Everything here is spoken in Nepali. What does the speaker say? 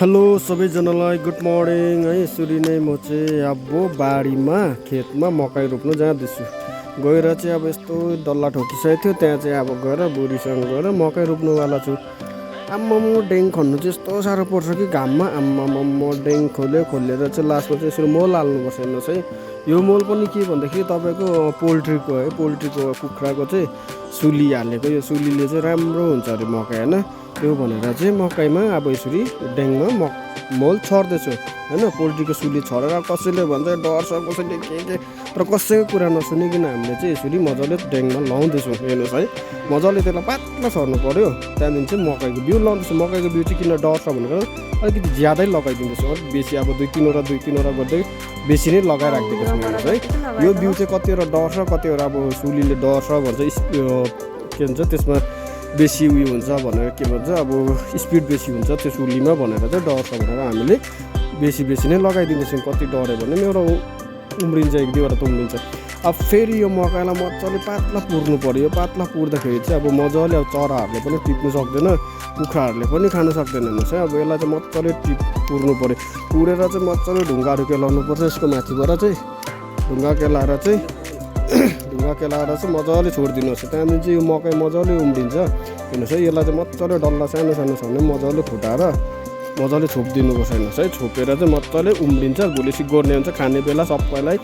हेलो सबैजनालाई गुड मर्निङ है। यसरी नै म चाहिँ अब बारीमा खेतमा मकै रोप्नु जाँदैछु। गएर चाहिँ अब यस्तो डल्ला ठोकिसकेको थियो, त्यहाँ चाहिँ अब गएर बुढीसँग गएर मकै रोप्नुवाला छु। आम्माम डेङ खन्नु चाहिँ यस्तो साह्रो पर्छ कि घाममा। आम्माम डेङ खोलेर चाहिँ लास्टमा चाहिँ यसरी मल हाल्नुपर्छ हेर्नुहोस् है। यो मल पनि के भन्दाखेरि तपाईँको पोल्ट्रीको है, पोल्ट्रीको कुखुराको चाहिँ सुली हालेको। यो सुलीले चाहिँ राम्रो हुन्छ अरे मकै होइन। त्यो भनेर चाहिँ मकैमा अब यसरी डेङमा मल छर्दैछु होइन। पोल्ट्रीको सुली छरेर कसैले भन्छ डर छ, कसैले के तर कसैको कुरा नसुनिकन हामीले चाहिँ यसरी मजाले डेङमा लाउँदैछौँ हेर्नुहोस् है। मजाले त्यसलाई पातला छर्नु पऱ्यो। त्यहाँदेखि चाहिँ मकैको बिउ लाउँदैछु। मकैको बिउ चाहिँ किन डर छ भनेर अलिकति ज्यादै लगाइदिँदैछु। अलिक बेसी अब दुई तिनवटा गर्दै बेसी नै लगाइराखिदिएको छु हेर्नुहोस् है। यो बिउ चाहिँ कतिवटा डर छ, कतिवटा अब सुलीले डर छ भन्छ, के भन्छ त्यसमा बेसी उयो हुन्छ भनेर, के भन्छ अब स्पिड बेसी हुन्छ त्यो सुलीमा भनेर चाहिँ डर छ भनेर हामीले बेसी नै लगाइदिँदैछौँ। कति डऱ्यो भने पनि एउटा उम्रिन्छ, एक दुईवटा त उम्रिन्छ। अब फेरि यो मकैलाई मजाले पातला पुर्नु पऱ्यो। पातला पुर्दाखेरि चाहिँ अब मजाले अब चराहरूले पनि टिप्नु सक्दैन, कुखुराहरूले पनि खानु सक्दैन हेर्नुहोस् है। अब यसलाई चाहिँ मजाले पुर्नु पऱ्यो। पुरेर चाहिँ मजाले ढुङ्गाहरू केलाउनु पर्छ। यसको माथिबाट चाहिँ ढुङ्गा केलाएर चाहिँ मजाले छोडिदिनुहोस्। त्यहाँदेखि चाहिँ यो मकै मजाले उम्रिन्छ हेर्नुहोस् है। यसलाई चाहिँ मजाले डल्ला सानो सानो मजाले फुटाएर मजाले छोपिदिनुपर्छ हेर्नुहोस् है। छोपेर चाहिँ मजाले उम्रिन्छ। भोलि गोड्ने हुन्छ, खाने बेला सबैलाई